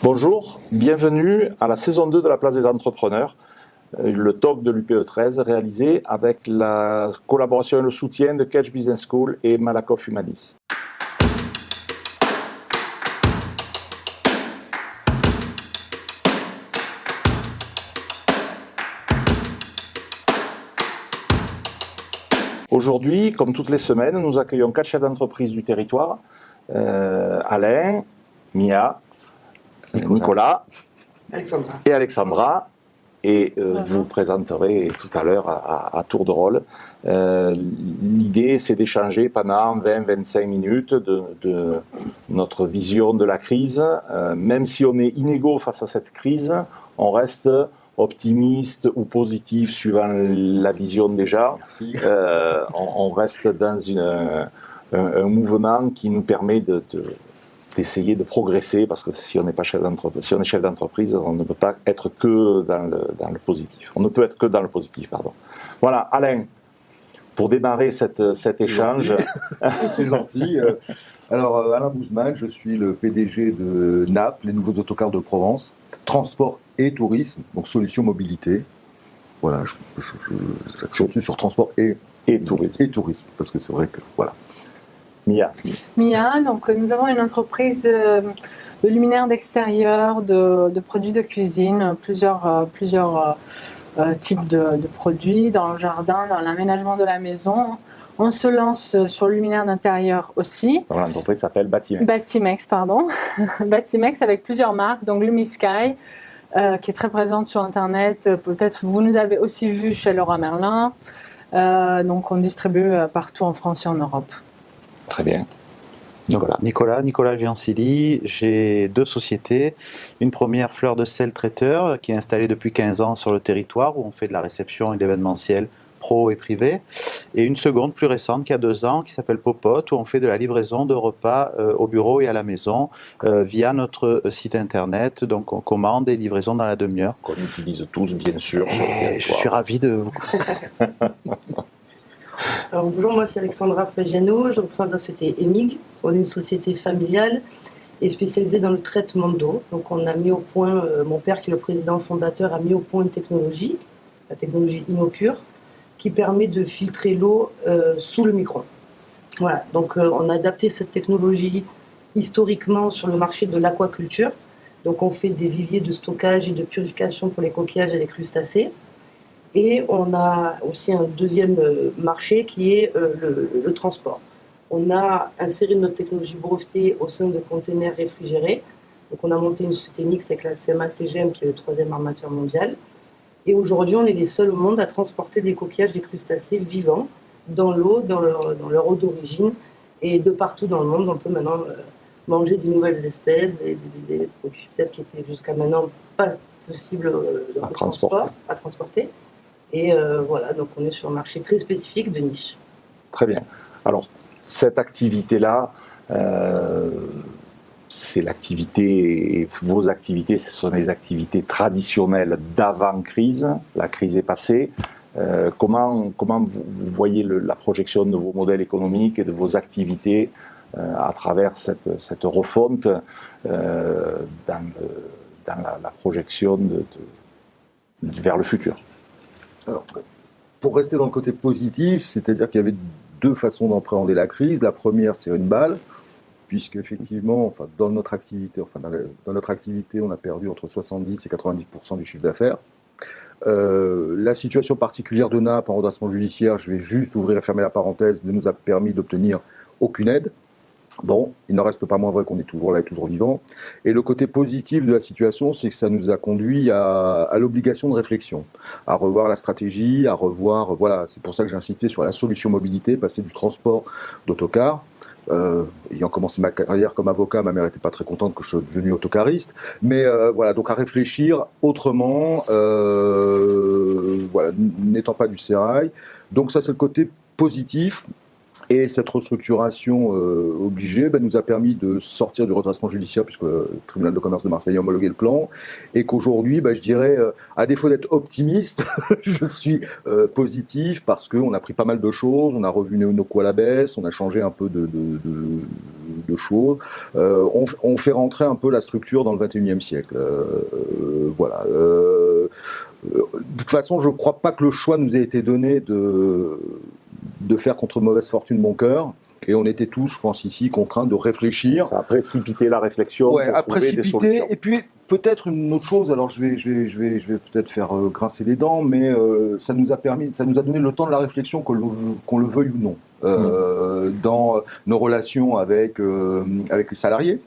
Bonjour, bienvenue à la saison 2 de la place des entrepreneurs, le talk de l'UPE 13 réalisé avec la collaboration et le soutien de Catch Business School et Malakoff Humanis. Aujourd'hui, comme toutes les semaines, nous accueillons 4 chefs d'entreprise du territoire, Alain, Mia, Nicolas et Alexandra. Et vous présenterez tout à l'heure à tour de rôle. L'idée, c'est d'échanger pendant 20-25 minutes de notre vision de la crise. Même si on est inégaux face à cette crise, on reste optimiste ou positif suivant la vision déjà. On reste dans un mouvement qui nous permet d'essayer de progresser, parce que si on n'est pas chef d'entreprise, si on est chef d'entreprise, on ne peut pas être que dans le positif. On ne peut être que dans le positif, pardon. Voilà, Alain, pour démarrer cet échange. C'est gentil. Alors, Alain Bouzman, je suis le PDG de NAP, les nouveaux autocars de Provence, transport et tourisme, donc solution mobilité. Voilà, j'accentue sur transport et tourisme. Et tourisme, parce que c'est vrai que, voilà. Mia, donc nous avons une entreprise de luminaires d'extérieur, de produits de cuisine, plusieurs types de produits dans le jardin, dans l'aménagement de la maison. On se lance sur le luminaire d'intérieur aussi. L'entreprise s'appelle Batimex. Batimex avec plusieurs marques, donc LumiSky, qui est très présente sur Internet. Peut-être vous nous avez aussi vu chez Leroy Merlin. Donc on distribue partout en France et en Europe. Très bien. Nicolas Giancilli, j'ai 2 sociétés. Une première, Fleur de Sel Traiteur, qui est installée depuis 15 ans sur le territoire, où on fait de la réception et de l'événementiel pro et privé. Et une seconde, plus récente, qui a 2 ans, qui s'appelle Popote, où on fait de la livraison de repas au bureau et à la maison via notre site internet. Donc on commande et livraison dans la demi-heure. Qu'on utilise tous, bien sûr. Je suis ravi de vous conseiller. Alors, bonjour, moi c'est Alexandra Fagiano, je représente la société EMIG. On est une société familiale et spécialisée dans le traitement d'eau. Donc on a mis au point, mon père qui est le président fondateur a mis au point une technologie, la technologie InnoPure, qui permet de filtrer l'eau sous le micro-ondes. Voilà, donc on a adapté cette technologie historiquement sur le marché de l'aquaculture. Donc on fait des viviers de stockage et de purification pour les coquillages et les crustacés. Et on a aussi un deuxième marché qui est le transport. On a inséré notre technologie brevetée au sein de containers réfrigérés. Donc on a monté une société mixte avec la CMA-CGM qui est le 3e armateur mondial. Et aujourd'hui, on est les seuls au monde à transporter des coquillages, des crustacés vivants dans l'eau, dans leur eau d'origine. Et de partout dans le monde, on peut maintenant manger des nouvelles espèces, des produits peut-être qui étaient jusqu'à maintenant pas possibles à transporter. Et voilà, donc on est sur un marché très spécifique de niche. Très bien. Alors, cette activité-là, c'est l'activité, vos activités, ce sont les activités traditionnelles d'avant-crise. La crise est passée. Comment vous voyez la projection de vos modèles économiques et de vos activités à travers cette refonte dans la projection vers le futur? Alors, pour rester dans le côté positif, c'est-à-dire qu'il y avait 2 façons d'appréhender la crise. La première, c'est une balle, puisque effectivement, dans notre activité, on a perdu entre 70 et 90% du chiffre d'affaires. La situation particulière de Naples en redressement judiciaire, je vais juste ouvrir et fermer la parenthèse, ne nous a permis d'obtenir aucune aide. Bon, il n'en reste pas moins vrai qu'on est toujours là et toujours vivant. Et le côté positif de la situation, c'est que ça nous a conduit à l'obligation de réflexion, à revoir la stratégie, voilà, c'est pour ça que j'ai insisté sur la solution mobilité, passer du transport d'autocar. Ayant commencé ma carrière comme avocat, ma mère n'était pas très contente que je sois devenu autocariste, mais voilà, donc à réfléchir autrement, voilà, n'étant pas du sérail. Donc ça, c'est le côté positif. Et cette restructuration obligée nous a permis de sortir du redressement judiciaire, puisque le tribunal de commerce de Marseille a homologué le plan, et qu'aujourd'hui, je dirais, à défaut d'être optimiste, je suis positif, parce qu'on a pris pas mal de choses, on a revu nos coûts à la baisse, on a changé un peu de choses, on fait rentrer un peu la structure dans le 21e siècle. Voilà. De toute façon, je ne crois pas que le choix nous ait été donné de faire contre mauvaise fortune bon cœur. Et on était tous, je pense ici, contraints de réfléchir. Ça a précipité la réflexion. Ouais, à trouver des précipiter. solutions. Et puis peut-être une autre chose. Alors je vais peut-être faire grincer les dents, mais ça nous a donné le temps de la réflexion, qu'on le veuille ou non, dans nos relations avec les salariés.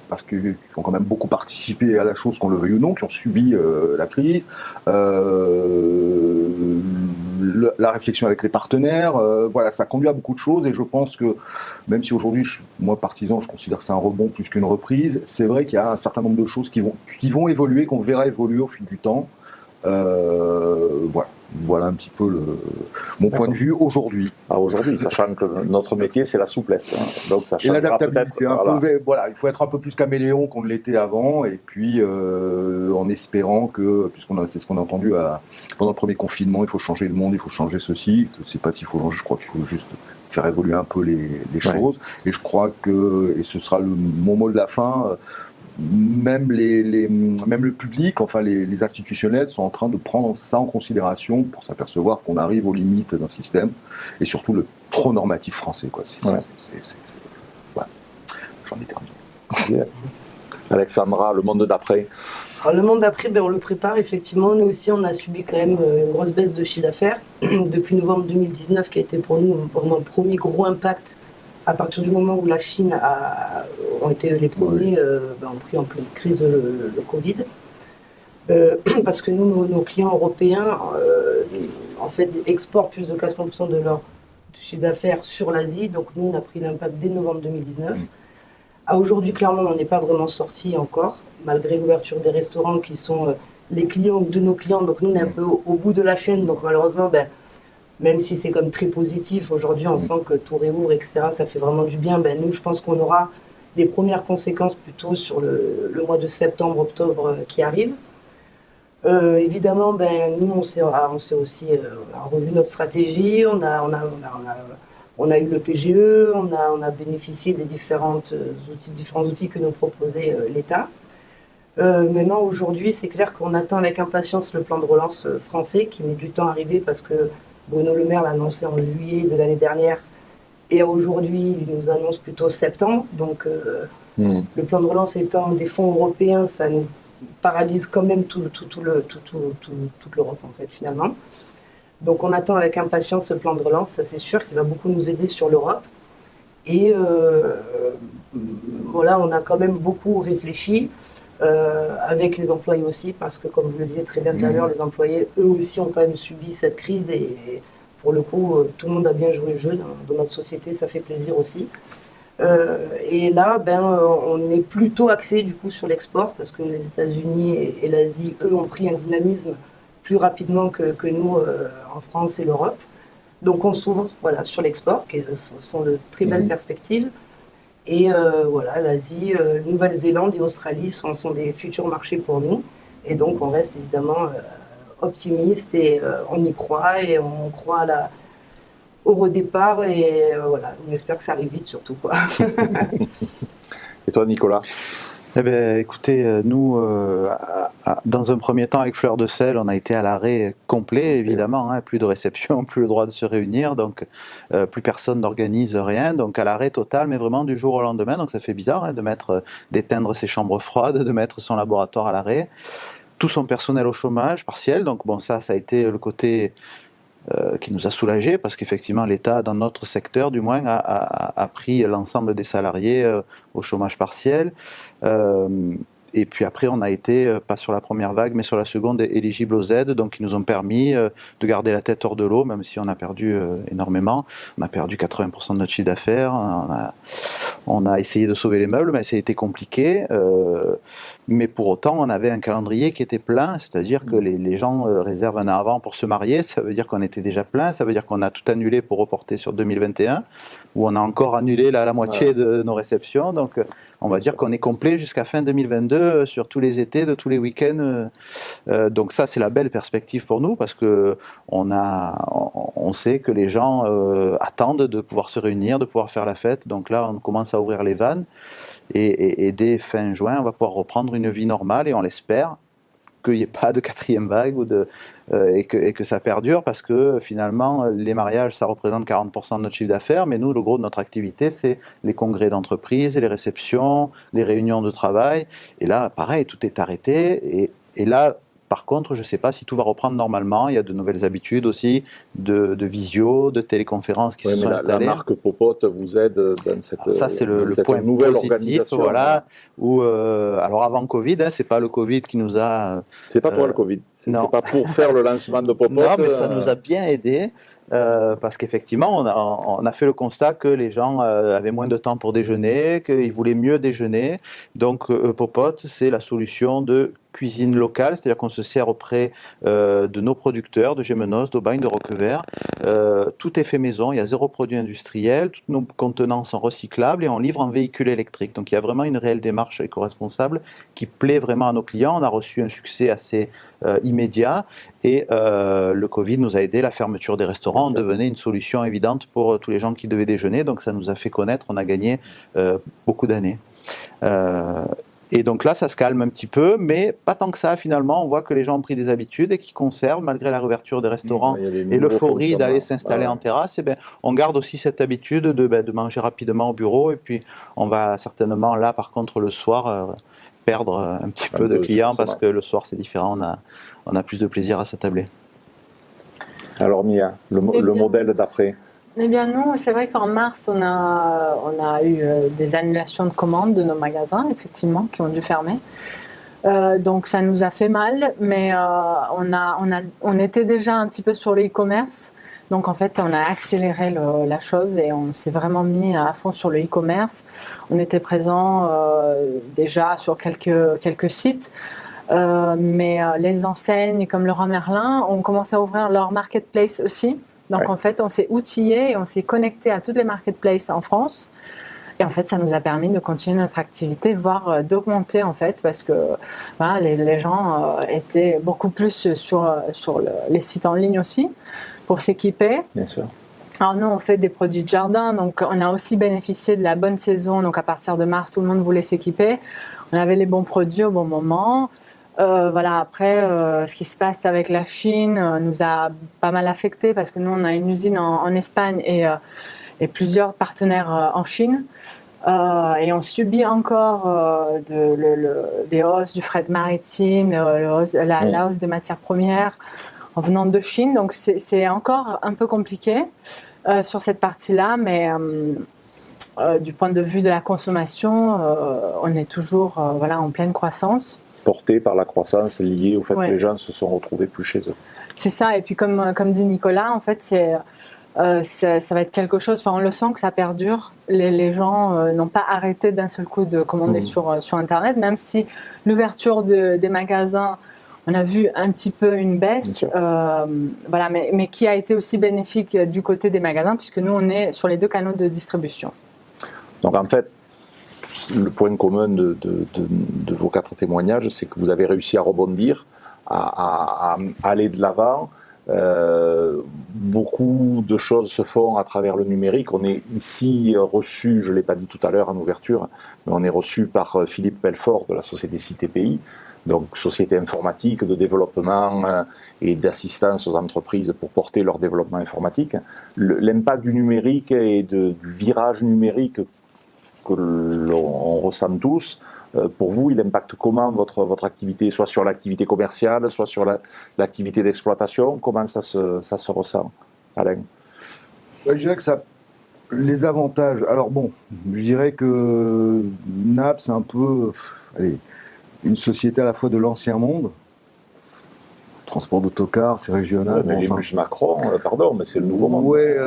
Parce qu'ils ont quand même beaucoup participé à la chose, qu'on le veuille ou non, qui ont subi la crise, la réflexion avec les partenaires, voilà, ça conduit à beaucoup de choses, et je pense que, même si aujourd'hui, moi partisan, je considère que c'est un rebond plus qu'une reprise, c'est vrai qu'il y a un certain nombre de choses qui vont évoluer, qu'on verra évoluer au fil du temps. Voilà un petit peu mon point de vue aujourd'hui. Aujourd'hui, sachant que notre métier, c'est la souplesse. Donc ça et l'adaptabilité. Voilà. Il faut être un peu plus caméléon qu'on ne l'était avant, et puis en espérant que, c'est ce qu'on a entendu pendant le premier confinement, il faut changer le monde, il faut changer ceci. Je ne sais pas s'il faut changer, je crois qu'il faut juste faire évoluer un peu les choses. Et je crois que, et ce sera mon mot de la fin, même le public, enfin les institutionnels sont en train de prendre ça en considération pour s'apercevoir qu'on arrive aux limites d'un système, et surtout le trop normatif français, quoi. Voilà. J'en ai terminé. Alexandra, le monde d'après. Alors, le monde d'après, on le prépare effectivement. Nous aussi, on a subi quand même une grosse baisse de chiffre d'affaires depuis novembre 2019, qui a été pour nous vraiment un premier gros impact. À partir du moment où la Chine ont été les premiers, ont pris en pleine crise le Covid. Parce que nous, nos clients européens, en fait, exportent plus de 80% de leur chiffre d'affaires sur l'Asie. Donc nous, on a pris l'impact dès novembre 2019. À aujourd'hui, clairement, on n'est pas vraiment sorti encore, malgré l'ouverture des restaurants qui sont les clients de nos clients. Donc nous, on est un peu au bout de la chaîne. Donc malheureusement, même si c'est comme très positif, aujourd'hui on sent que tout réouvre, etc., ça fait vraiment du bien. Nous, je pense qu'on aura les premières conséquences plutôt sur le mois de septembre, octobre qui arrive. Évidemment, nous, on s'est aussi revu notre stratégie, on a eu le PGE, on a bénéficié des différents outils que nous proposait l'État. Maintenant, aujourd'hui, c'est clair qu'on attend avec impatience le plan de relance français, qui met du temps à arriver parce que Bruno Le Maire l'a annoncé en juillet de l'année dernière, et aujourd'hui, il nous annonce plutôt septembre. Donc, le plan de relance étant des fonds européens, ça nous paralyse quand même toute l'Europe, en fait, finalement. Donc, on attend avec impatience ce plan de relance, ça c'est sûr, qu'il va beaucoup nous aider sur l'Europe. Et voilà, on a quand même beaucoup réfléchi. Avec les employés aussi, parce que comme vous le disiez très bien tout à l'heure, les employés, eux aussi, ont quand même subi cette crise, et pour le coup, tout le monde a bien joué le jeu dans notre société, ça fait plaisir aussi. Et là, on est plutôt axé du coup sur l'export, parce que les États-Unis et l'Asie, eux, ont pris un dynamisme plus rapidement que nous en France et l'Europe. Donc on s'ouvre sur l'export, qui sont de très belles perspectives. Et l'Asie, Nouvelle-Zélande et Australie sont des futurs marchés pour nous. Et donc, on reste évidemment optimiste, et on y croit, et on croit au redépart. Et on espère que ça arrive vite, surtout, quoi. Et toi, Nicolas ? Eh bien, écoutez, nous, dans un premier temps, avec Fleur de Sel, on a été à l'arrêt complet, évidemment, plus de réception, plus le droit de se réunir, donc plus personne n'organise rien, donc à l'arrêt total, mais vraiment du jour au lendemain, donc ça fait bizarre d'éteindre ses chambres froides, de mettre son laboratoire à l'arrêt, tout son personnel au chômage partiel, donc bon, ça a été le côté qui nous a soulagés, parce qu'effectivement l'État, dans notre secteur du moins, a pris l'ensemble des salariés au chômage partiel. Et puis après, on a été, pas sur la première vague, mais sur la seconde, éligible aux aides, donc qui nous ont permis de garder la tête hors de l'eau, même si on a perdu énormément. On a perdu 80% de notre chiffre d'affaires. On a essayé de sauver les meubles, mais ça a été compliqué. Mais pour autant, on avait un calendrier qui était plein, c'est-à-dire que les gens réservent un an avant pour se marier, ça veut dire qu'on était déjà plein, ça veut dire qu'on a tout annulé pour reporter sur 2021, où on a encore annulé la moitié de nos réceptions, donc on va dire qu'on est complet jusqu'à fin 2022 sur tous les étés, de tous les week-ends. Donc ça, c'est la belle perspective pour nous, parce que on sait que les gens attendent de pouvoir se réunir, de pouvoir faire la fête, donc là, on commence à ouvrir les vannes. Et dès fin juin, on va pouvoir reprendre une vie normale et on l'espère qu'il n'y ait pas de quatrième vague et que ça perdure, parce que finalement, les mariages, ça représente 40% de notre chiffre d'affaires, mais nous, le gros de notre activité, c'est les congrès d'entreprise, les réceptions, les réunions de travail. Et là, pareil, tout est arrêté. Et là, par contre, je ne sais pas si tout va reprendre normalement. Il y a de nouvelles habitudes aussi, de visio, de téléconférences qui se sont installées. La marque Popote vous aide dans cette, ça, c'est le point nouvelle positif, organisation. Voilà, où, alors avant Covid, ce n'est pas le Covid qui nous a... C'est pas pour le Covid. C'est pas pour faire le lancement de Popote. Non, mais ça nous a bien aidé. Parce qu'effectivement, on a fait le constat que les gens avaient moins de temps pour déjeuner, qu'ils voulaient mieux déjeuner. Donc, Popote, c'est la solution de cuisine locale, c'est-à-dire qu'on se sert auprès de nos producteurs, de Gémenos, d'Aubagne, de Roquevert. Tout est fait maison, il y a 0 produit industriel, tous nos contenants sont recyclables et on livre en véhicule électrique. Donc, il y a vraiment une réelle démarche éco-responsable qui plaît vraiment à nos clients. On a reçu un succès assez immédiat et le Covid nous a aidé, la fermeture des restaurants devenait une solution évidente pour tous les gens qui devaient déjeuner, donc ça nous a fait connaître, on a gagné beaucoup d'années. Et donc là, ça se calme un petit peu, mais pas tant que ça finalement. On voit que les gens ont pris des habitudes et qu'ils conservent, malgré la réouverture des restaurants et l'euphorie d'aller s'installer en terrasse. Et on garde aussi cette habitude de manger rapidement au bureau. Et puis, on va certainement là, par contre, le soir, perdre un petit peu de clients parce que le soir, c'est différent. On a plus de plaisir à s'attabler. Alors Mia, le modèle d'après. Eh bien nous, c'est vrai qu'en mars, on a eu des annulations de commandes de nos magasins, effectivement, qui ont dû fermer. Donc ça nous a fait mal, mais on était déjà un petit peu sur le e-commerce. Donc en fait, on a accéléré la chose et on s'est vraiment mis à fond sur le e-commerce. On était présent déjà sur quelques sites. Mais les enseignes comme Leroy Merlin ont commencé à ouvrir leur marketplace aussi. Donc en fait, on s'est outillé et on s'est connecté à toutes les marketplaces en France. Et en fait, ça nous a permis de continuer notre activité, voire d'augmenter en fait, parce que voilà, les gens étaient beaucoup plus sur les sites en ligne aussi pour s'équiper. Bien sûr. Alors nous, on fait des produits de jardin, donc on a aussi bénéficié de la bonne saison. Donc à partir de mars, tout le monde voulait s'équiper. On avait les bons produits au bon moment. Voilà, après, ce qui se passe avec la Chine nous a pas mal affecté parce que nous, on a une usine en Espagne et plusieurs partenaires en Chine. Et on subit encore des hausses du fret maritime, la hausse des matières premières en venant de Chine. Donc, c'est encore un peu compliqué sur cette partie-là, mais du point de vue de la consommation, on est toujours en pleine croissance. Porté par la croissance liée au fait que les gens se sont retrouvés plus chez eux. C'est ça, et puis comme dit Nicolas, en fait, ça va être quelque chose, on le sent que ça perdure. Les gens n'ont pas arrêté d'un seul coup de commander sur Internet, même si l'ouverture des magasins, on a vu un petit peu une baisse, mais qui a été aussi bénéfique du côté des magasins, puisque nous, on est sur les 2 canaux de distribution. Donc en fait, le point commun de vos 4 témoignages, c'est que vous avez réussi à rebondir, à aller de l'avant. Beaucoup de choses se font à travers le numérique. On est ici reçu, je ne l'ai pas dit tout à l'heure en ouverture, mais on est reçu par Philippe Pelfort de la société CitéPI, donc société informatique de développement et d'assistance aux entreprises pour porter leur développement informatique. L'impact du numérique et du virage numérique que l'on ressent tous, pour vous, il impacte comment votre activité, soit sur l'activité commerciale, soit sur l'activité d'exploitation? Comment ça se ressent, Alain? Je dirais que les avantages... Alors bon, je dirais que NAP, c'est un peu une société à la fois de l'ancien monde, Transport d'autocar, c'est régional. Ouais, mais les bus Macron, pardon, mais c'est le nouveau monde. Ouais,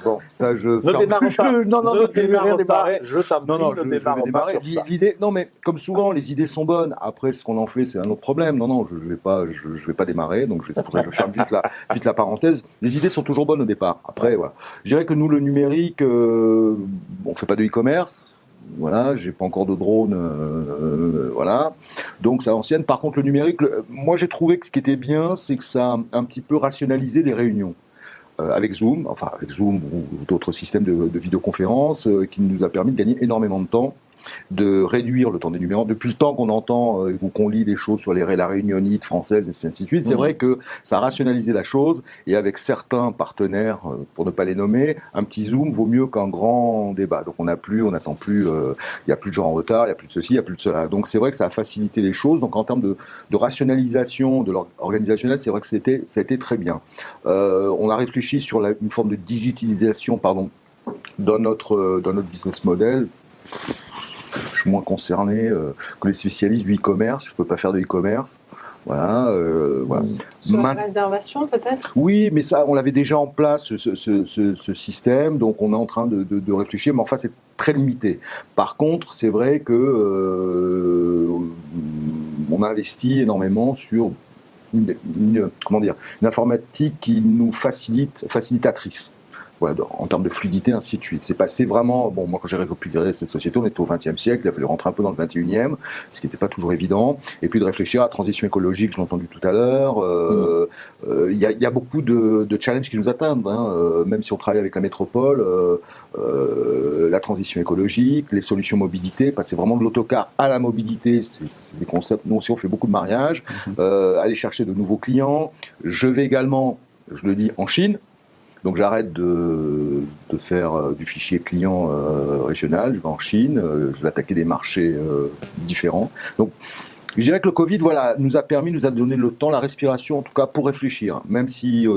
bon, ça je. Ne démarre pas. Non, ne démarre pas. démarrer. Je t'en prie, Non, ne je vais démarre pas démarrer. sur ça. L'idée, non, mais comme souvent, les idées sont bonnes. Après, ce qu'on en fait, c'est un autre problème. Non, je vais pas démarrer. Donc, c'est pour ça que je ferme vite la parenthèse. Les idées sont toujours bonnes au départ. Après, voilà. Je dirais que nous, le numérique, on fait pas de e-commerce. Voilà, j'ai pas encore de drone, voilà. Donc c'est à l'ancienne. Par contre, le numérique, moi j'ai trouvé que ce qui était bien, c'est que ça a un petit peu rationalisé les réunions. Avec Zoom ou d'autres systèmes de vidéoconférence, qui nous a permis de gagner énormément de temps, de réduire le temps des numéros. Depuis le temps qu'on entend ou qu'on lit des choses sur la réunionnite française et ainsi de suite, c'est vrai que ça a rationalisé la chose, et avec certains partenaires, pour ne pas les nommer, un petit Zoom vaut mieux qu'un grand débat. Donc on n'attend plus, il n'y a plus de gens en retard, il n'y a plus de ceci, il n'y a plus de cela. Donc c'est vrai que ça a facilité les choses. Donc en termes de rationalisation de l'organisationnel, c'est vrai que ça a été très bien. On a réfléchi sur une forme de digitalisation, dans notre business model. Je suis moins concerné que les spécialistes du e-commerce. Je ne peux pas faire de e-commerce. Voilà. Sur la réservation, peut-être ? Oui, mais ça, on l'avait déjà en place, ce système. Donc, on est en train de réfléchir. Mais enfin, c'est très limité. Par contre, c'est vrai que on a investi énormément sur une informatique qui nous facilitatrice. Voilà, en termes de fluidité, ainsi de suite. C'est passé vraiment. Bon, moi, quand j'ai récupéré cette société, on était au XXe siècle, il a fallu rentrer un peu dans le XXIe, ce qui n'était pas toujours évident. Et puis de réfléchir à la transition écologique, je l'ai entendu tout à l'heure. Il y a beaucoup de challenges qui nous attendent, même si on travaille avec la métropole. La transition écologique, les solutions mobilité, passer vraiment de l'autocar à la mobilité, c'est des concepts. Nous aussi, on fait beaucoup de mariages. Aller chercher de nouveaux clients. Je vais également, je le dis, en Chine. Donc j'arrête de faire du fichier client régional, je vais en Chine, je vais attaquer des marchés différents. Donc je dirais que le Covid, nous a donné le temps, la respiration, en tout cas pour réfléchir. Même si,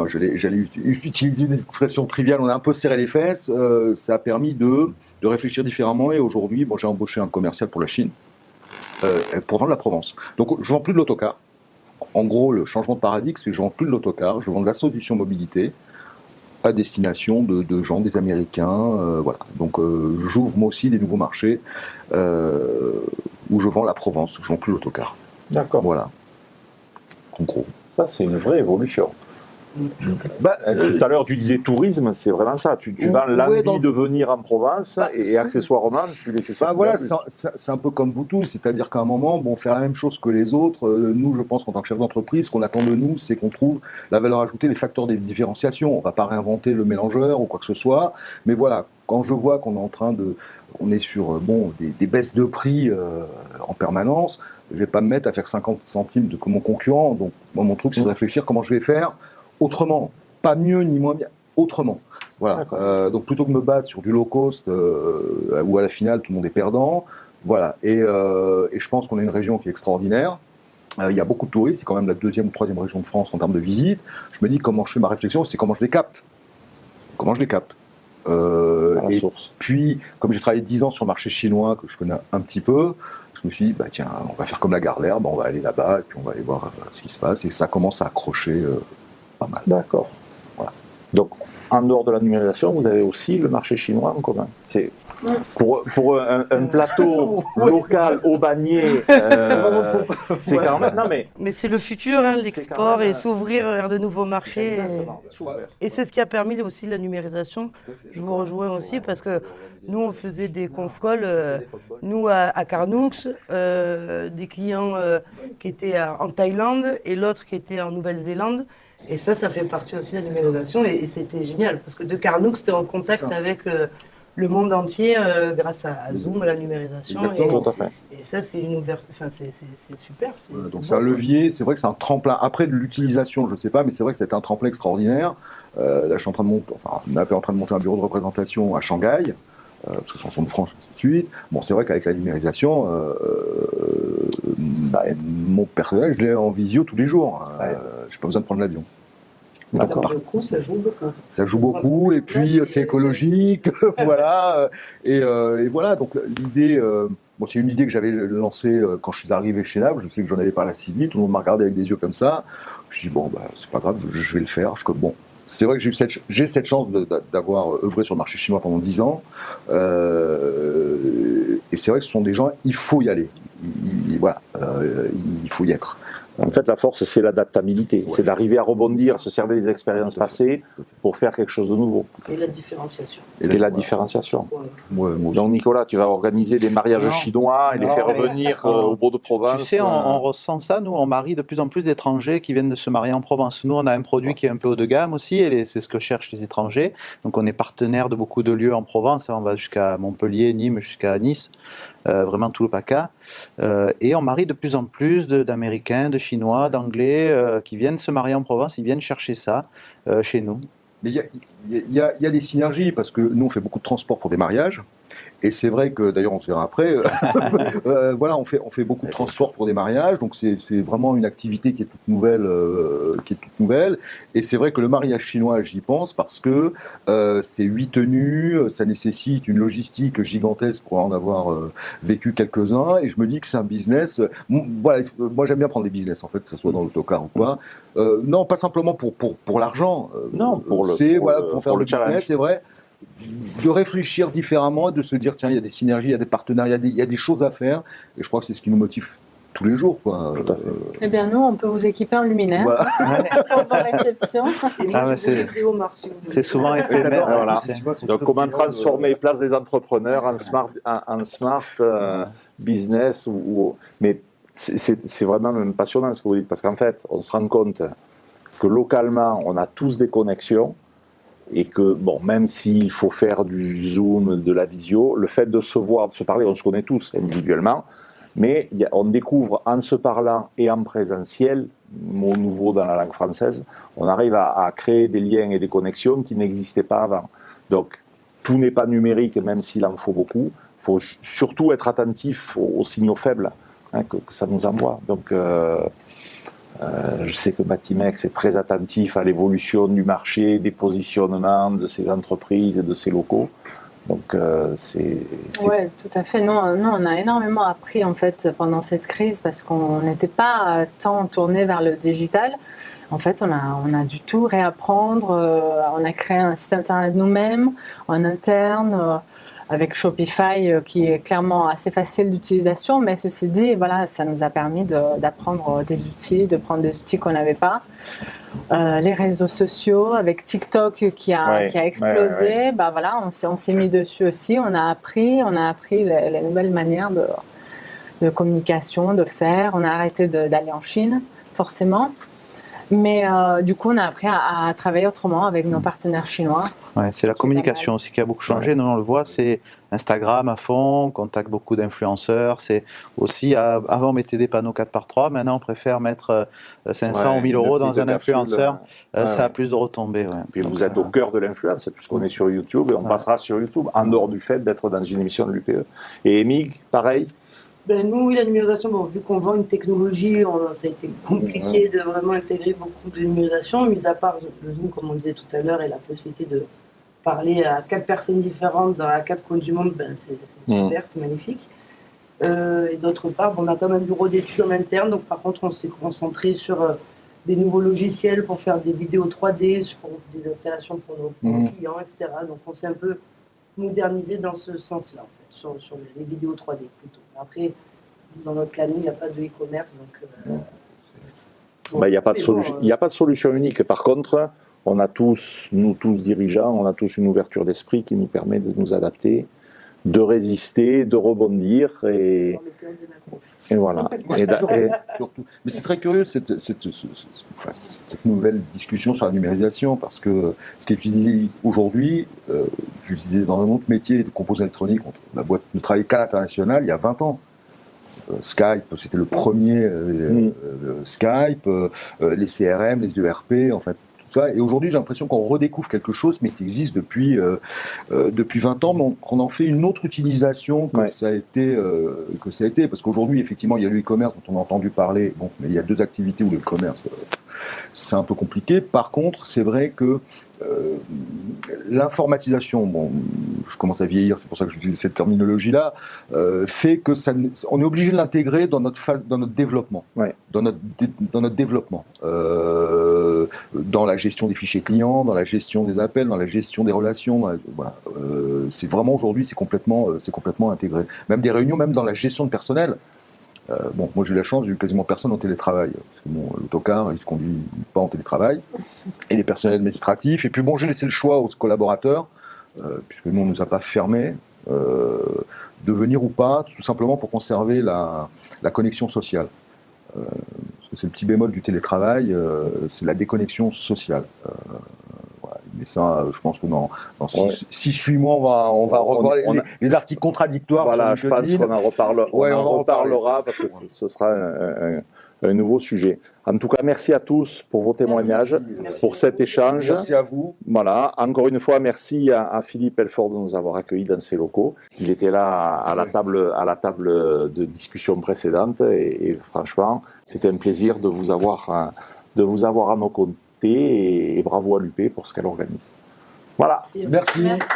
j'allais utiliser une expression triviale, on a un peu serré les fesses, ça a permis de réfléchir différemment. Et aujourd'hui, j'ai embauché un commercial pour la Chine, pour vendre la Provence. Donc je vends plus de l'autocar. En gros, le changement de paradigme, c'est que je ne vends plus de l'autocar, je vends de la solution mobilité à destination de gens, des Américains. Voilà. Donc, j'ouvre moi aussi des nouveaux marchés où je vends la Provence, je ne vends plus l'autocar. D'accord. Voilà. En gros. Ça, c'est une vraie évolution. Tout à l'heure, tu disais tourisme, c'est vraiment ça. Tu vends l'envie de venir en Provence et accessoirement, tu les fais ça. Voilà, c'est un peu comme vous tous, c'est-à-dire qu'à un moment, faire la même chose que les autres. Nous, je pense qu'en tant que chef d'entreprise, ce qu'on attend de nous, c'est qu'on trouve la valeur ajoutée, les facteurs de différenciation. On ne va pas réinventer le mélangeur ou quoi que ce soit, mais voilà, quand je vois qu'on est on est sur des baisses de prix en permanence, je ne vais pas me mettre à faire 50 centimes de mon concurrent. Donc, moi, mon truc, c'est de réfléchir comment je vais faire autrement, pas mieux ni moins bien, autrement. Voilà. Donc plutôt que de me battre sur du low cost où à la finale tout le monde est perdant, voilà. Et je pense qu'on est une région qui est extraordinaire. Il y a beaucoup de touristes, c'est quand même la 2e ou 3e région de France en termes de visite. Je me dis comment je fais ma réflexion, c'est comment je les capte. Et source. Puis, comme j'ai travaillé 10 ans sur le marché chinois, que je connais un petit peu, je me suis dit, tiens, on va faire comme la gare d'Herbe, on va aller là-bas et puis on va aller voir ce qui se passe. Et ça commence à accrocher pas mal. D'accord. Voilà. Donc, en dehors de la numérisation, vous avez aussi le marché chinois en commun. C'est pour un plateau local au Bagné, c'est quand même. Non, mais c'est le futur, l'export et s'ouvrir vers de nouveaux marchés. Et c'est ce qui a permis aussi la numérisation. Je vous rejoins aussi parce que nous, on faisait des conf calls, nous à Carnoux, des clients qui étaient en Thaïlande et l'autre qui était en Nouvelle-Zélande. Et ça fait partie aussi de la numérisation et c'était génial parce que de Carnoux, tu es en contact avec le monde entier grâce à Zoom, à la numérisation. Exactement. Et ça, c'est une ouverture, c'est super. Donc c'est un levier, c'est vrai que c'est un tremplin. Après de l'utilisation, je ne sais pas, mais c'est vrai que c'est un tremplin extraordinaire. Là, je suis en train de monter, on est en train de monter un bureau de représentation à Shanghai, parce que c'est en zone franche, ainsi de suite. Bon, c'est vrai qu'avec la numérisation, mon personnel, je l'ai en visio tous les jours. Je n'ai pas besoin de prendre l'avion. D'accord. Du coup, ça joue beaucoup. Ça joue beaucoup, et puis c'est écologique, voilà. Et voilà, donc l'idée, bon, c'est une idée que j'avais lancée quand je suis arrivé chez NAB. Je sais que j'en avais parlé assez vite, tout le monde m'a regardé avec des yeux comme ça. Je dis, bon, bah, c'est pas grave, je vais le faire. Bon, c'est vrai que j'ai cette chance d'avoir œuvré sur le marché chinois pendant 10 ans. Et c'est vrai que ce sont des gens, il faut y aller. Voilà, il faut y être. En fait, la force, c'est l'adaptabilité. Ouais. C'est d'arriver à rebondir, se servir des expériences passées pour faire quelque chose de nouveau. Et la différenciation. Et la différenciation. Ouais, donc, Nicolas, tu vas organiser des mariages chinois et les faire revenir au Beau de Provence. Tu sais, on ressent ça. Nous, on marie de plus en plus d'étrangers qui viennent de se marier en Provence. Nous, on a un produit qui est un peu haut de gamme aussi, et c'est ce que cherchent les étrangers. Donc, on est partenaire de beaucoup de lieux en Provence. On va jusqu'à Montpellier, Nîmes, jusqu'à Nice. Vraiment tout le PACA. Et on marie de plus en plus d'Américains, de Chinois, d'Anglais qui viennent se marier en Provence, ils viennent chercher ça chez nous. Mais il y a des synergies, parce que nous on fait beaucoup de transport pour des mariages, et c'est vrai que, d'ailleurs on se verra après, voilà, on fait beaucoup de transport pour des mariages, donc c'est vraiment une activité qui est toute nouvelle, et c'est vrai que le mariage chinois, j'y pense, parce que c'est 8 tenues, ça nécessite une logistique gigantesque pour en avoir vécu quelques-uns, et je me dis que c'est un business, voilà, moi j'aime bien prendre des business en fait, que ce soit dans l'autocar ou quoi, non, pas simplement pour l'argent, non, pour faire le challenge. business, c'est vrai, de réfléchir différemment, de se dire tiens, il y a des synergies, il y a des partenariats, il y a des choses à faire, et je crois que c'est ce qui nous motive tous les jours, quoi. Eh bien, nous, on peut vous équiper en luminaire pour vos réceptions. C'est souvent éphémère. Voilà. Donc, comment transformer Place des entrepreneurs en smart business mais c'est vraiment même passionnant ce que vous dites, parce qu'en fait, on se rend compte que localement, on a tous des connexions, et que, bon, même s'il faut faire du Zoom, de la visio, le fait de se voir, de se parler, on se connaît tous individuellement, mais on découvre en se parlant et en présentiel, mot nouveau dans la langue française, on arrive à créer des liens et des connexions qui n'existaient pas avant. Donc, tout n'est pas numérique, même s'il en faut beaucoup. Il faut surtout être attentif aux signaux faibles que ça nous envoie. Donc, je sais que Batimex est très attentif à l'évolution du marché, des positionnements de ses entreprises et de ses locaux. Donc, Oui, tout à fait. Nous, on a énormément appris en fait pendant cette crise, parce qu'on n'était pas tant tourné vers le digital. En fait, on a dû tout réapprendre. On a créé un site internet nous-mêmes, en interne, avec Shopify, qui est clairement assez facile d'utilisation, mais ceci dit, voilà, ça nous a permis d'apprendre des outils, de prendre des outils qu'on n'avait pas. Les réseaux sociaux, avec TikTok qui a explosé, bah voilà, on s'est mis dessus aussi, on a appris les nouvelles manières de communication, de faire. On a arrêté d'aller en Chine, forcément. Mais du coup, on a appris à travailler autrement avec nos partenaires chinois. Ouais, c'est la communication aussi qui a beaucoup changé. Nous, on le voit, c'est Instagram à fond, on contacte beaucoup d'influenceurs. C'est aussi, avant, on mettait des panneaux 4x3, maintenant, on préfère mettre 500 ou 1000 euros dans un influenceur. Ça a plus de retombées. Ouais. Puis vous êtes au cœur de l'influence, puisqu'on est sur YouTube, et on passera sur YouTube, en dehors du fait d'être dans une émission de l'UPE. Et Emig, pareil? Nous, la numérisation, vu qu'on vend une technologie, ça a été compliqué de vraiment intégrer beaucoup de numérisation, mis à part le Zoom, comme on disait tout à l'heure, et la possibilité de parler à 4 personnes différentes dans 4 coins du monde, c'est super, c'est magnifique. Et d'autre part, on a quand même un bureau d'études en interne, donc par contre, on s'est concentré sur des nouveaux logiciels pour faire des vidéos 3D, pour des installations pour nos clients, etc. Donc on s'est un peu modernisé dans ce sens-là, en fait, sur les vidéos 3D plutôt. Après, dans notre cas, il n'y a pas de e-commerce, donc... Il n'y a pas de solution unique. Par contre, on a tous, nous tous dirigeants, on a tous une ouverture d'esprit qui nous permet de nous adapter, de résister, de rebondir et voilà. Surtout. Mais c'est très curieux cette nouvelle discussion sur la numérisation, parce que ce qui est utilisé aujourd'hui, j'utilisais dans un autre métier de composants électroniques, la boîte ne travaillait qu'à l'international il y a 20 ans. Skype, c'était le premier Skype, les CRM, les ERP, en fait, tout ça. Et aujourd'hui, j'ai l'impression qu'on redécouvre quelque chose, mais qui existe depuis 20 ans, mais qu'on en fait une autre utilisation que ça a été, parce qu'aujourd'hui, effectivement, il y a le e-commerce dont on a entendu parler. Bon, mais il y a 2 activités où le e-commerce c'est un peu compliqué. Par contre, c'est vrai que l'informatisation, bon, je commence à vieillir, c'est pour ça que j'utilise cette terminologie-là, fait que on est obligé de l'intégrer dans notre phase, dans notre développement, dans notre développement, dans la gestion des fichiers clients, dans la gestion des appels, dans la gestion des relations. Voilà, c'est vraiment aujourd'hui, c'est complètement intégré. Même des réunions, même dans la gestion de personnel. Bon, moi j'ai eu la chance, j'ai eu quasiment personne en télétravail. Parce que bon, l'autocar, il se conduit pas en télétravail. Et les personnels administratifs. Et puis bon, j'ai laissé le choix aux collaborateurs, puisque nous on nous a pas fermés, de venir ou pas, tout simplement pour conserver la connexion sociale. Parce que c'est le petit bémol du télétravail, c'est la déconnexion sociale. Voilà. Mais ça, je pense que dans 6-8 mois, on va revoir les articles contradictoires. Voilà, je pense qu'on en reparlera parce que ce sera un nouveau sujet. En tout cas, merci à tous pour vos témoignages, pour cet échange. Merci à vous. Voilà, encore une fois, merci à Philippe Elfort de nous avoir accueillis dans ses locaux. Il était là à la table de discussion précédente et franchement, c'était un plaisir de vous avoir à nos côtés et bravo à l'UP pour ce qu'elle organise. Voilà. Merci. Merci.